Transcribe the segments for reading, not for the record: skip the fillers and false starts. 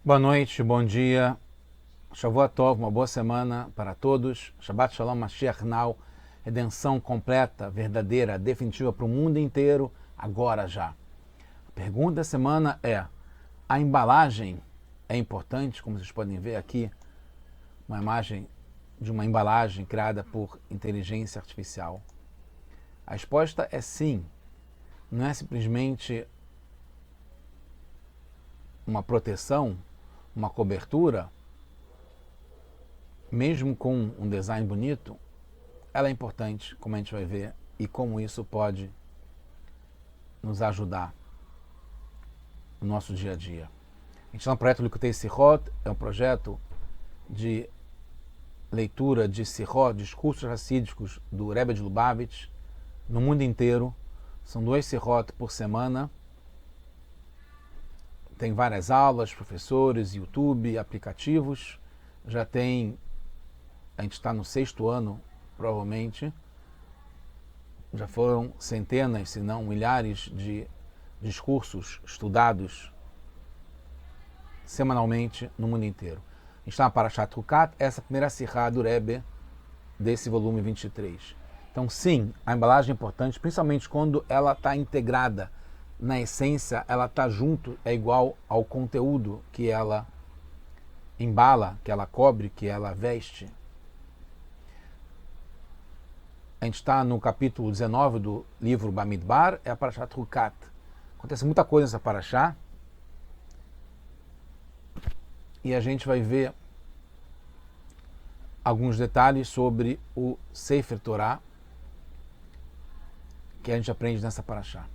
Boa noite, bom dia, Shavua Tov, uma boa semana para todos. Shabbat Shalom, Mashiach Now, redenção completa, verdadeira, definitiva para o mundo inteiro, agora já. A pergunta da semana é: a embalagem é importante? Como vocês podem ver aqui, uma imagem de uma embalagem criada por inteligência artificial. A resposta é sim. Não é simplesmente uma proteção, uma cobertura, mesmo com um design bonito, ela é importante, como a gente vai ver, e como isso pode nos ajudar no nosso dia a dia. A gente está no projeto Likutei Sihot, é um projeto de leitura de Sihot, discursos racídicos do Rebbe de Lubavitch, no mundo inteiro. São 2 Sihot por semana. Tem várias aulas, professores, YouTube, aplicativos. Já tem, a gente está no 6º ano, provavelmente. Já foram centenas, se não milhares de discursos estudados semanalmente no mundo inteiro. A gente está na Parashat Hukat, essa é a primeira sirá do Rebbe desse volume 23. Então sim, a embalagem é importante, principalmente quando ela está integrada. Na essência, ela está junto, é igual ao conteúdo que ela embala, que ela cobre, que ela veste. A gente está no capítulo 19 do livro Bamidbar, é a Parashat Hukat. Acontece muita coisa nessa Parashá. E a gente vai ver alguns detalhes sobre o Sefer Torah que a gente aprende nessa Parashá.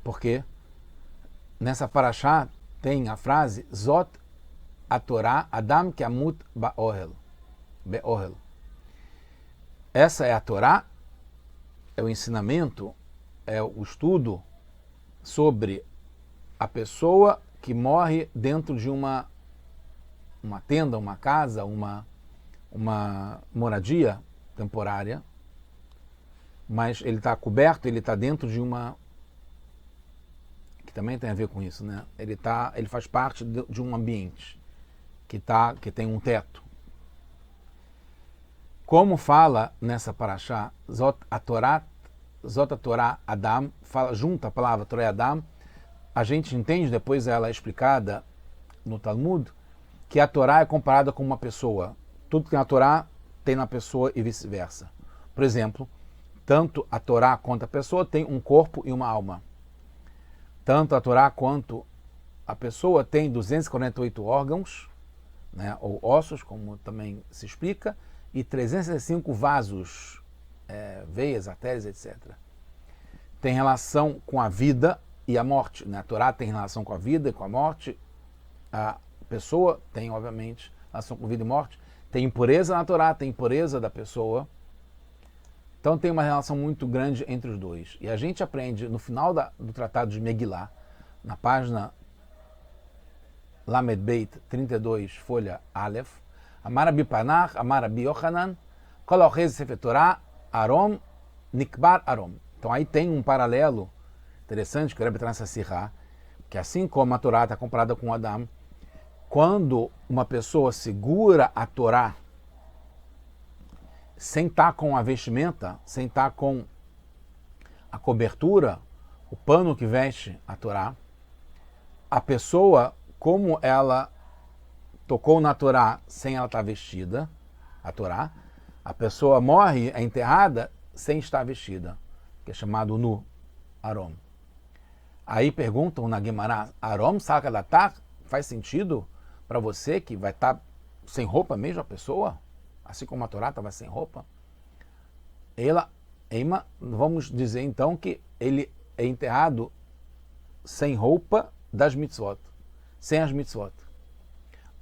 Porque nessa Parashá tem a frase Zot a Torá Adam Keamut Be'ohel. Essa é a Torá, é o ensinamento, é o estudo sobre a pessoa que morre dentro de uma tenda, uma casa, uma moradia temporária, mas ele está coberto, ele está dentro de uma... que também tem a ver com isso, né? Ele faz parte de um ambiente que tem um teto. Como fala nessa Parashá, Zot a Torá Adam, fala junto a palavra Torá Adam, a gente entende, depois ela é explicada no Talmud, que a Torá é comparada com uma pessoa. Tudo que tem na Torá tem na pessoa e vice-versa. Por exemplo, tanto a Torá quanto a pessoa tem um corpo e uma alma. Tanto a Torá quanto a pessoa tem 248 órgãos, né, ou ossos, como também se explica, e 365 vasos, veias, artérias, etc. Tem relação com a vida e a morte. Né? A Torá tem relação com a vida e com a morte. A pessoa tem, obviamente, relação com vida e morte. Tem impureza na Torá, tem impureza da pessoa. Então tem uma relação muito grande entre os dois. E a gente aprende no final do Tratado de Megillah, na página Lamed Beit 32, folha Aleph, Amar Rabi Panach, Amar Rabi Yochanan, Kol Orez Sefer Torah, Arom, Nikbar Arom. Então aí tem um paralelo interessante que o Rebbe traz nessa sirá, que assim como a Torá está comparada com Adam, quando uma pessoa segura a Torá sem estar com a vestimenta, sem estar com a cobertura, o pano que veste a Torá, a pessoa, como ela tocou na Torá sem ela estar vestida, a Torá, a pessoa morre, é enterrada sem estar vestida, que é chamado nu, Arom. Aí perguntam na Guemará, Arom Sakadatar, faz sentido para você que vai estar sem roupa mesmo a pessoa? Assim como a Torá estava sem roupa? Vamos dizer então que ele é enterrado sem roupa das mitzvot, sem as mitzvot.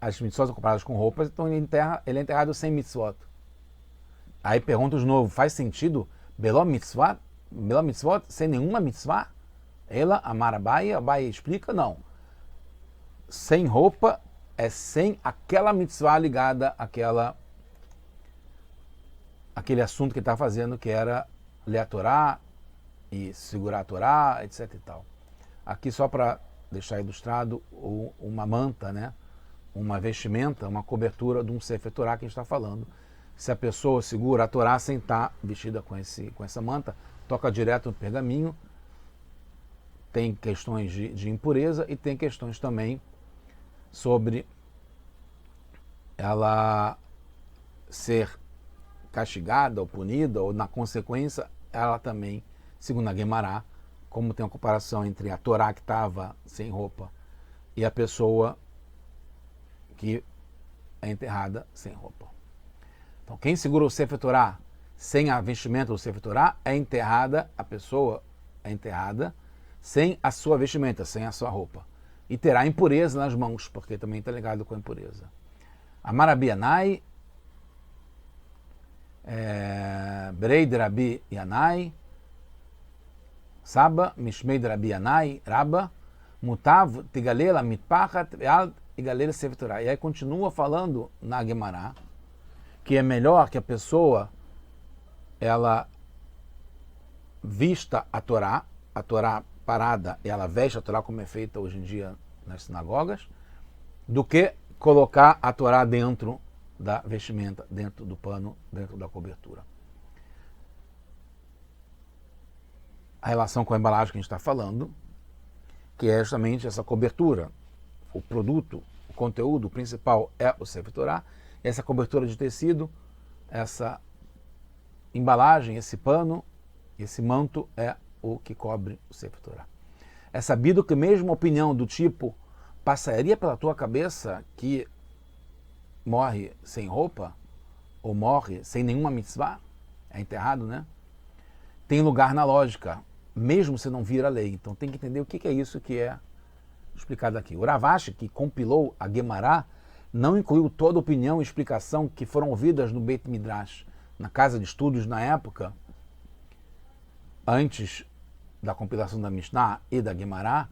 As mitzvot são comparadas com roupas, então ele é enterrado sem mitzvot. Aí pergunta de novo, faz sentido Beló mitzvot, sem nenhuma mitzvah? Ela, Amar Abaye explica, não. Sem roupa é sem aquela mitzvah ligada àquele assunto que ele está fazendo, que era ler a Torá e segurar a Torá, etc. e tal. Aqui só para deixar ilustrado uma manta, né? uma vestimenta, uma cobertura de um Sefer Torah que a gente está falando. Se a pessoa segura a Torá sem estar vestida com essa manta, toca direto no pergaminho, tem questões de impureza e tem questões também sobre ela ser castigada ou punida, ou na consequência, ela também, segundo a Guemará, como tem uma comparação entre a Torá que estava sem roupa e a pessoa que é enterrada sem roupa. Então, quem segura o Sefer Torah sem a vestimenta do Sefer Torah é enterrada, a pessoa é enterrada sem a sua vestimenta, sem a sua roupa. E terá impureza nas mãos, porque também está ligado com a impureza. Amar Rabi Yanai, Berei de Rabi Yanai, Saba, Mishmei de Rabi Yanai, Rabba, Mutav, Tigalela, Mitpachat, Veal, Tigalela, Sefer Torah. E aí continua falando na Guemará que é melhor que a pessoa ela vista a Torá parada, e ela veste a Torá como é feita hoje em dia nas sinagogas, do que colocar a Torá dentro da vestimenta, dentro do pano, dentro da cobertura. A relação com a embalagem que a gente está falando, que é justamente essa cobertura, o produto, o conteúdo principal é o Sefer Torah, essa cobertura de tecido, essa embalagem, esse pano, esse manto é o que cobre o Sefer Torah. É sabido que mesmo a opinião do tipo passaria pela tua cabeça que morre sem roupa ou morre sem nenhuma mitzvah, é enterrado, né? Tem lugar na lógica, mesmo se não vir a lei. Então tem que entender o que é isso que é explicado aqui. O Rav Ashi, que compilou a Guemará, não incluiu toda a opinião e explicação que foram ouvidas no Beit Midrash, na casa de estudos na época, antes da compilação da Mishnah e da Guemará,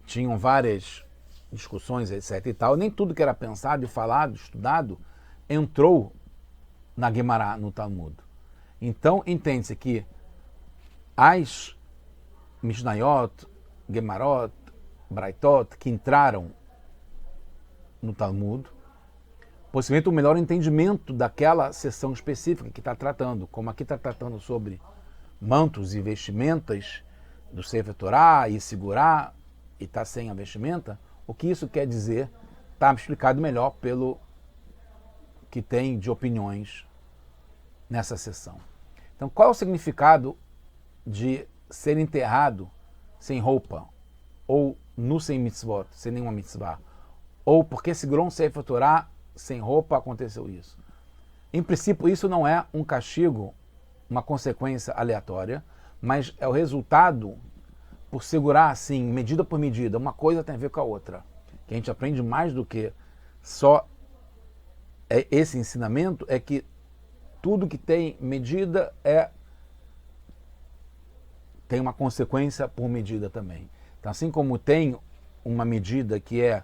tinham várias discussões, etc. e tal. Nem tudo que era pensado e falado, estudado, entrou na Guemará, no Talmud. Então, entende-se que as Mishnayot, Gemarot, Braitot, que entraram no Talmud, possivelmente o melhor entendimento daquela seção específica que está tratando, como aqui está tratando sobre mantos e vestimentas do Sefer Torah e segurar e está sem a vestimenta, o que isso quer dizer está explicado melhor pelo que tem de opiniões nessa seção. Então, qual é o significado de ser enterrado sem roupa, ou nu sem mitzvot, sem nenhuma mitzvah, ou porque segurou um Sefer Torah sem roupa aconteceu isso? Em princípio, isso não é um castigo, uma consequência aleatória, mas é o resultado por segurar assim, medida por medida. Uma coisa tem a ver com a outra. Que a gente aprende mais do que só esse ensinamento, é que tudo que tem medida tem uma consequência por medida também. Então, assim como tem uma medida que é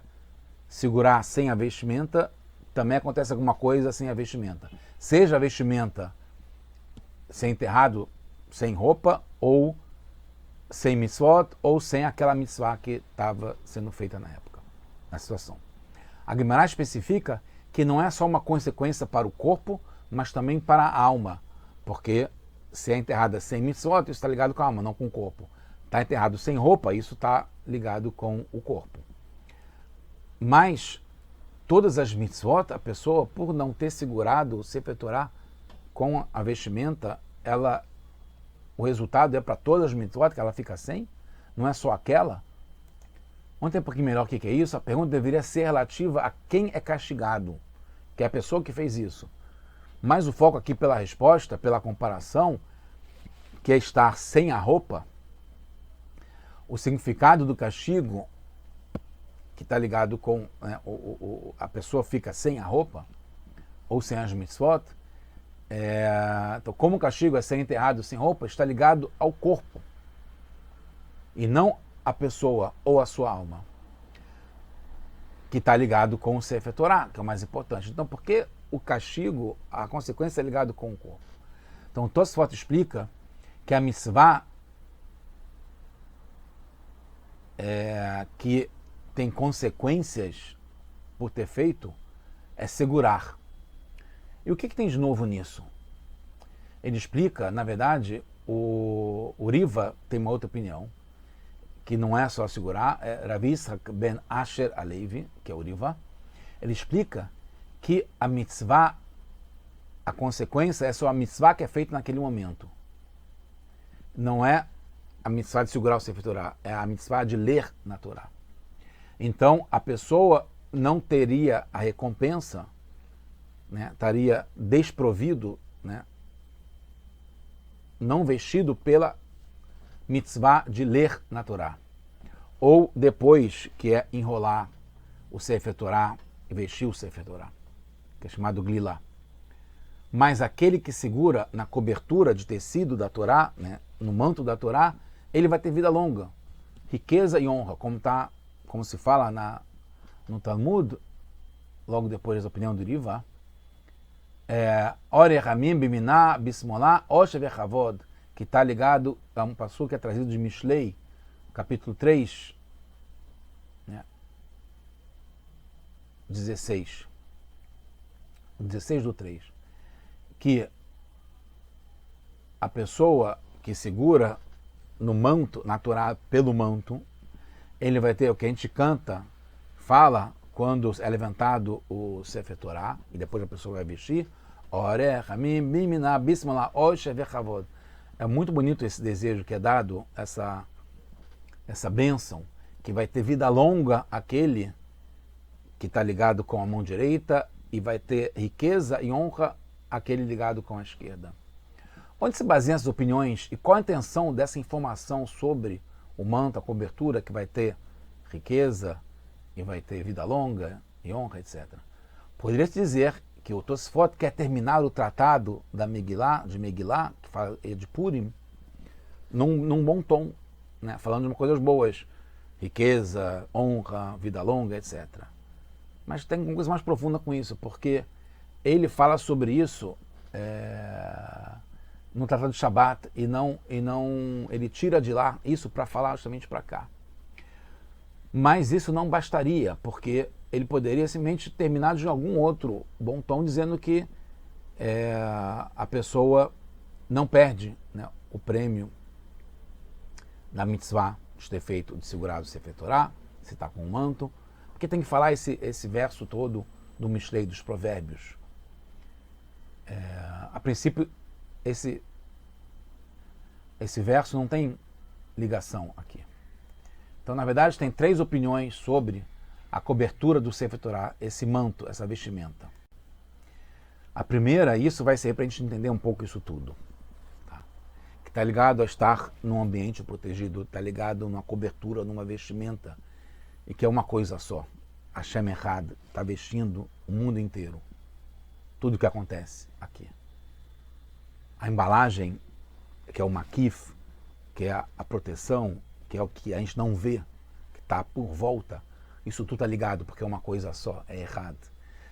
segurar sem a vestimenta, também acontece alguma coisa sem a vestimenta. Seja a vestimenta ser enterrado sem roupa, ou sem mitzvot, ou sem aquela mitzvah que estava sendo feita na época, na situação. A Guemará especifica que não é só uma consequência para o corpo, mas também para a alma, porque se é enterrada sem mitzvot, isso está ligado com a alma, não com o corpo. Está enterrado sem roupa, isso está ligado com o corpo. Mas todas as mitzvot, a pessoa, por não ter segurado o Sefer Torah com a vestimenta, o resultado é para todas as mitzvot que ela fica sem? Não é só aquela? Vamos ter um pouquinho melhor o que é isso? A pergunta deveria ser relativa a quem é castigado, que é a pessoa que fez isso. Mas o foco aqui pela resposta, pela comparação, que é estar sem a roupa, o significado do castigo, que está ligado com, né, a pessoa fica sem a roupa, ou sem as mitzvot, então, como o castigo é ser enterrado sem roupa, está ligado ao corpo, e não a pessoa ou a sua alma, que está ligado com o Sefer Torah, que é o mais importante. Então, por que o castigo, a consequência é ligado com o corpo? Então, Tosfot explica que a mitzvah que tem consequências por ter feito é segurar. E o que tem de novo nisso? Ele explica, na verdade, o Riva tem uma outra opinião, que não é só segurar, é Rav Yitzhak ben Asher Alevi, que é o Riva. Ele explica que a mitzvah, a consequência é só a mitzvah que é feita naquele momento. Não é a mitzvah de segurar o Sefer Torah, é a mitzvah de ler na Torá. Então, a pessoa não teria a recompensa, né, estaria desprovido, né, não vestido pela mitzvah de ler na Torá. Ou depois, que é enrolar o Sefer Torah e vestir o Sefer Torah, que é chamado glilá. Mas aquele que segura na cobertura de tecido da Torá, né, no manto da Torá, ele vai ter vida longa, riqueza e honra, como se fala no Talmud, logo depois da opinião do Riva, Ore Ramim Biminá Bismolá Oshe Vechavod, que está ligado a um passo que é trazido de Mishlei, capítulo 3, né, 16 do 3, que a pessoa que segura no manto, na Torá, pelo manto, ele vai ter o que a gente canta, fala, quando é levantado o Sefer Torah, e depois a pessoa vai vestir, Ore Ramim Biminá Bismolá Oshe Vechavod. É muito bonito esse desejo que é dado, essa bênção, que vai ter vida longa aquele que está ligado com a mão direita e vai ter riqueza e honra aquele ligado com a esquerda. Onde se baseiam essas opiniões e qual a intenção dessa informação sobre o manto, a cobertura, que vai ter riqueza e vai ter vida longa e honra, etc. Poderia-se dizer que o Tosfot quer terminar o tratado da Megilá, que fala de Purim, num bom tom, né? Falando de coisas boas, riqueza, honra, vida longa, etc. Mas tem uma coisa mais profunda com isso, porque ele fala sobre isso no Tratado de Shabat e não ele tira de lá isso para falar justamente para cá. Mas isso não bastaria, porque ele poderia simplesmente terminar de algum outro bom tom dizendo que a pessoa não perde, né, o prêmio da mitzvah de ter feito, de segurar o Sefer Torah, se está com um manto, porque tem que falar esse verso todo do Mishlei, dos Provérbios. A princípio, esse verso não tem ligação aqui. Então, na verdade, tem 3 opiniões sobre a cobertura do Sefer Torah, esse manto, essa vestimenta. A primeira, isso vai ser para a gente entender um pouco isso tudo. Tá? Que está ligado a estar num ambiente protegido, está ligado numa cobertura, numa vestimenta, e que é uma coisa só. Hashem Echad está vestindo o mundo inteiro. Tudo que acontece aqui. A embalagem, que é o makif, que é a proteção, que é o que a gente não vê, que está por volta, isso tudo está ligado, porque é uma coisa só, é errado.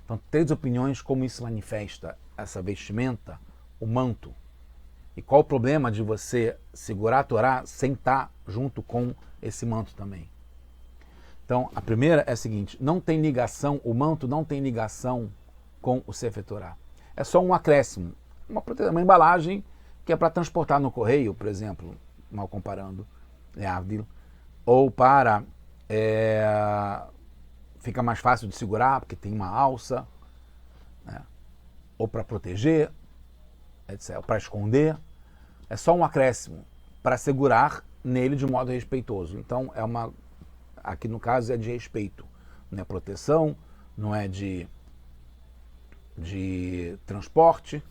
Então, 3 opiniões como isso manifesta essa vestimenta, o manto. E qual o problema de você segurar a Torá sem estar junto com esse manto também? Então, a primeira é a seguinte, não tem ligação, o manto não tem ligação com o Sefer Torah. É só um acréscimo, uma embalagem que é para transportar no correio, por exemplo, mal comparando, ou para fica mais fácil de segurar, porque tem uma alça, né? Ou para proteger, etc., para esconder. É só um acréscimo para segurar nele de modo respeitoso. Então, aqui no caso é de respeito, não é proteção, não é de transporte,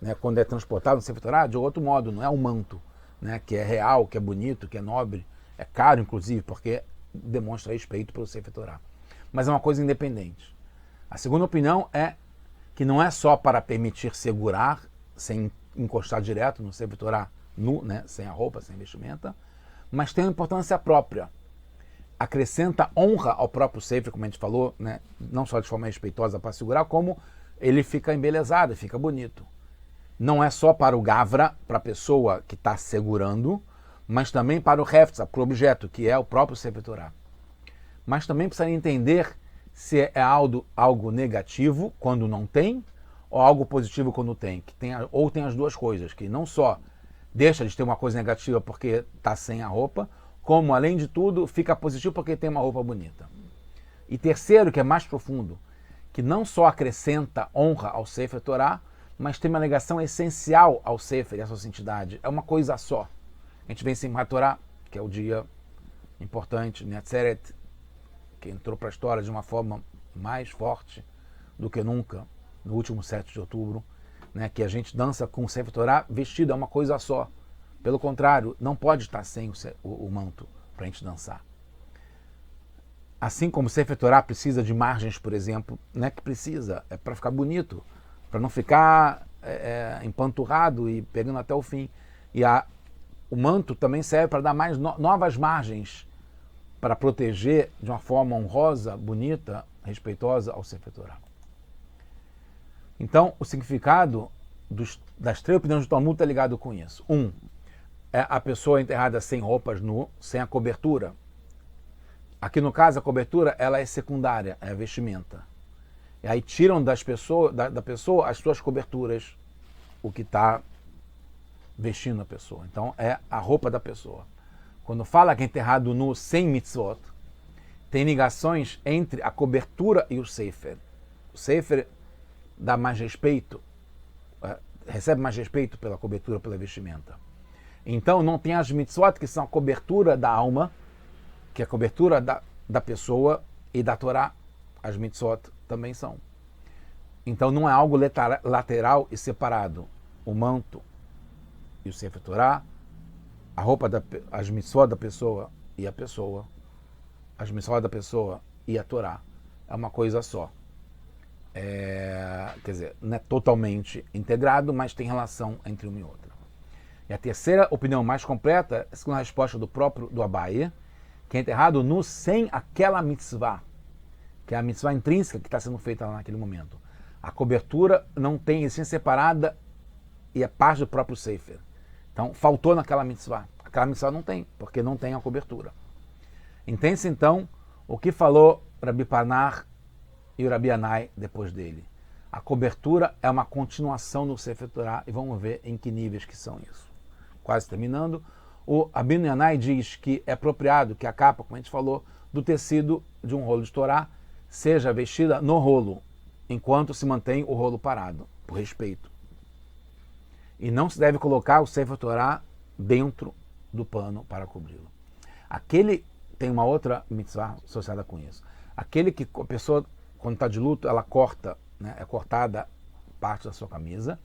né? Quando é transportado no Sefer Torah, de outro modo, não é um manto, né? Que é real, que é bonito, que é nobre, é caro inclusive, porque demonstra respeito pelo Sefer Torah. Mas é uma coisa independente. A segunda opinião é que não é só para permitir segurar, sem encostar direto no Sefer Torah nu, né? Sem a roupa, sem a vestimenta, mas tem uma importância própria. Acrescenta honra ao próprio Sefer, como a gente falou, né? Não só de forma respeitosa para segurar, como ele fica embelezado, fica bonito. Não é só para o Gavra, para a pessoa que está segurando, mas também para o Hefza, para o objeto, que é o próprio Sefer Torah. Mas também precisa entender se é algo negativo quando não tem, ou algo positivo quando tem, ou tem as duas coisas, que não só deixa de ter uma coisa negativa porque está sem a roupa, como, além de tudo, fica positivo porque tem uma roupa bonita. E terceiro, que é mais profundo, que não só acrescenta honra ao Sefer Torah, mas tem uma ligação essencial ao Sefer e à sua santidade. É uma coisa só. A gente vem em Simchat Torah, que é o dia importante, Netzeret, que entrou para a história de uma forma mais forte do que nunca, no último 7 de outubro, né, que a gente dança com o Sefer Torah vestido, é uma coisa só. Pelo contrário, não pode estar sem o manto para a gente dançar. Assim como o Sefer Torah precisa de margens, por exemplo, não é que precisa, é para ficar bonito, para não ficar empanturrado e pegando até o fim. E o manto também serve para dar mais novas margens para proteger de uma forma honrosa, bonita, respeitosa ao Sefer Torah. Então, o significado das 3 opiniões do Talmud está ligado com isso. É a pessoa enterrada sem roupas nu, sem a cobertura. Aqui no caso, a cobertura ela é secundária, é a vestimenta. E aí tiram da pessoa as suas coberturas, o que está vestindo a pessoa. Então, é a roupa da pessoa. Quando fala que é enterrado nu sem mitzvot, tem ligações entre a cobertura e o sefer. O sefer dá mais respeito, recebe mais respeito pela cobertura, pela vestimenta. Então não tem as mitzvot, que são a cobertura da alma, que é a cobertura da pessoa, e da Torá. As mitzvot também são. Então não é algo lateral e separado. O manto e o Sefer Torá, a roupa, as mitzvot da pessoa e a pessoa, as mitzvot da pessoa e a Torá, é uma coisa só. Quer dizer, não é totalmente integrado, mas tem relação entre uma e outra. E a terceira opinião mais completa é a resposta do Abaye, que é enterrado nu sem aquela mitzvah, que é a mitzvah intrínseca que está sendo feita lá naquele momento. A cobertura não tem essência separada e é parte do próprio Sefer. Então, faltou naquela mitzvah. Aquela mitzvah não tem, porque não tem a cobertura. Entende-se, então, o que falou Rabi Panar e o Rabi Anai depois dele. A cobertura é uma continuação do Sefer Torah, e vamos ver em que níveis que são isso. Quase terminando, o Rabbi Anai diz que é apropriado que a capa, como a gente falou, do tecido de um rolo de Torá seja vestida no rolo, enquanto se mantém o rolo parado, por respeito. E não se deve colocar o Sefer Torah dentro do pano para cobri-lo. Tem uma outra mitzvah associada com isso. Aquele que a pessoa, quando está de luto, ela corta, né, é cortada parte da sua camisa.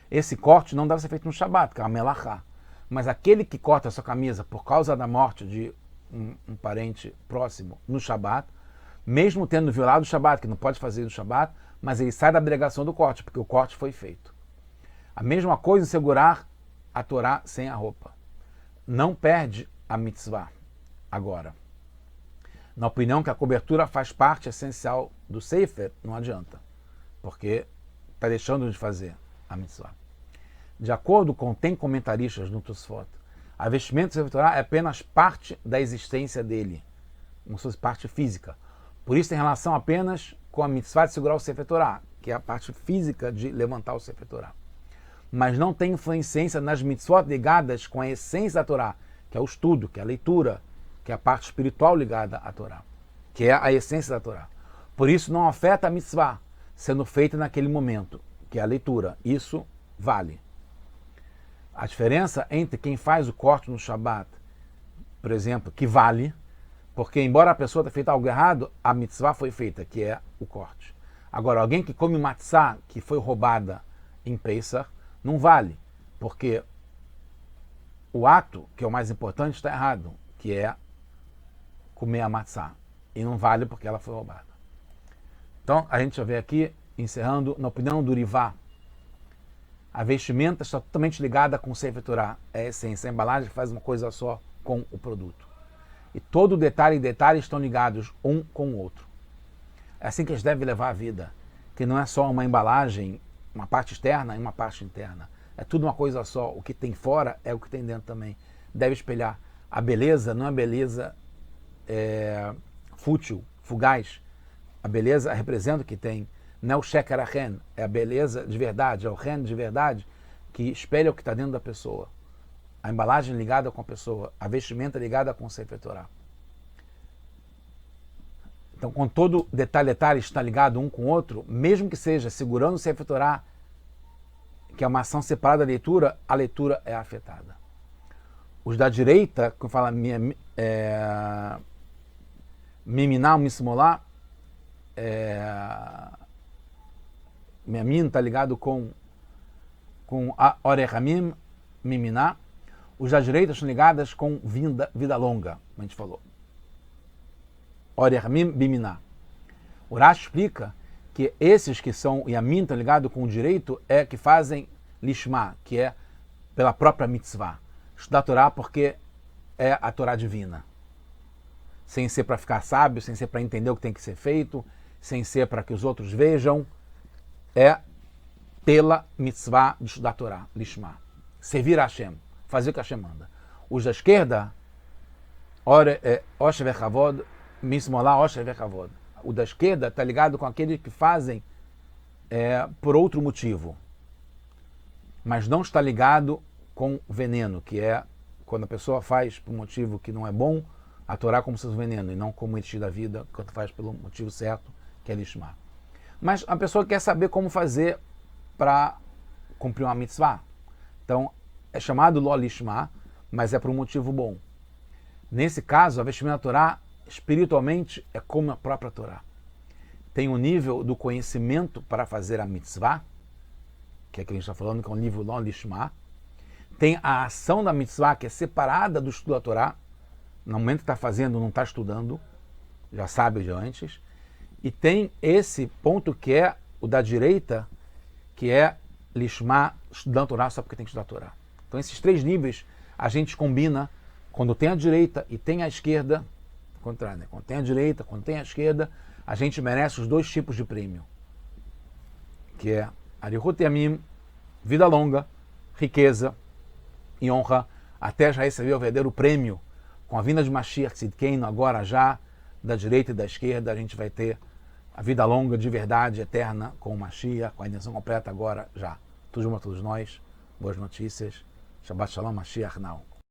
Esse corte não deve ser feito no Shabat, que é a melachá. Mas aquele que corta a sua camisa por causa da morte de um parente próximo no Shabat, mesmo tendo violado o Shabat, que não pode fazer no Shabat, mas ele sai da obrigação do corte, porque o corte foi feito. A mesma coisa em segurar a Torá sem a roupa. Não perde a mitzvah. Agora, na opinião que a cobertura faz parte essencial do Sefer, não adianta, porque está deixando de fazer a mitzvah. De acordo com, tem comentaristas no Tosfot, a vestimenta do Sefer Torah é apenas parte da existência dele, como se fosse parte física. Por isso tem relação apenas com a mitzvah de segurar o Sefer Torah, que é a parte física de levantar o Sefer Torah. Mas não tem influência nas mitzvot ligadas com a essência da Torá, que é o estudo, que é a leitura, que é a parte espiritual ligada à Torá, que é a essência da Torá. Por isso não afeta a mitzvah sendo feita naquele momento, que é a leitura. Isso vale. A diferença entre quem faz o corte no Shabat, por exemplo, que vale, porque embora a pessoa tenha feito algo errado, a mitzvah foi feita, que é o corte. Agora, alguém que come matzah, que foi roubada em Pesach, não vale, porque o ato, que é o mais importante, está errado, que é comer a matzah. E não vale porque ela foi roubada. Então, a gente já vê aqui, encerrando, na opinião do Rivá, a vestimenta está totalmente ligada com o Sefer Torah. É a essência. A embalagem faz uma coisa só com o produto. E todo detalhe e detalhe estão ligados um com o outro. É assim que a gente deve levar a vida. Que não é só uma embalagem, uma parte externa e uma parte interna. É tudo uma coisa só. O que tem fora é o que tem dentro também. Deve espelhar. A beleza não é beleza fútil, fugaz. a beleza representa o que tem. Não é o sheker achen, é a beleza de verdade, é o ren de verdade, que espelha o que está dentro da pessoa. A embalagem ligada com a pessoa, a vestimenta ligada com o Sefer Torah. Então, com todo detalhe está ligado um com o outro, mesmo que seja segurando o Sefer Torah, que é uma ação separada da leitura, a leitura é afetada. Os da direita, que fala Miminá, Mismolá, Miamin está ligado com a Orechamim, Miminá. Os da direita estão ligadas com vida longa, como a gente falou. Orechamim, Biminá. O Rashi explica que esses que são Yamin, estão ligados com o direito, é que fazem Lishma, que é pela própria mitzvah. Estudar a Torá porque é a Torá divina. Sem ser para ficar sábio, sem ser para entender o que tem que ser feito, sem ser para que os outros vejam, é pela mitzvah de estudar a Torá, Lishma. Servir a Hashem, fazer o que Hashem manda. Os da esquerda, Osher vechavod, Mismolá, Osher vechavod. O da esquerda está ligado com aqueles que fazem por outro motivo, mas não está ligado com veneno, que é quando a pessoa faz por um motivo que não é bom, a Torá como se fosse veneno, e não como elixir da vida, quando faz pelo motivo certo, que é lishma. Mas a pessoa quer saber como fazer para cumprir uma mitzvah. Então, é chamado lo lishma, mas é por um motivo bom. Nesse caso, a vestimenta da Torá, espiritualmente, é como a própria Torá. Tem o nível do conhecimento para fazer a mitzvah, que é o que a gente está falando, que é um nível lo lishma. Tem a ação da mitzvah, que é separada do estudo da Torá. No momento que está fazendo, não está estudando, já sabe de antes. E tem esse ponto que é o da direita, que é lishma, estudando a Torá só porque tem que estudar a Torá. Então esses três níveis a gente combina quando tem a direita e tem a esquerda, contrário, né? Quando tem a direita, quando tem a esquerda, a gente merece os dois tipos de prêmio, que é Arihut Yamim, vida longa, riqueza e honra, até já receber o verdadeiro prêmio. Com a vinda de Mashiach Tzidkeinu, agora já, da direita e da esquerda, a gente vai ter a vida longa de verdade, eterna, com o Mashiach, com a intenção completa agora já. Tudo junto a todos nós, boas notícias, Shabbat Shalom, Mashiach now.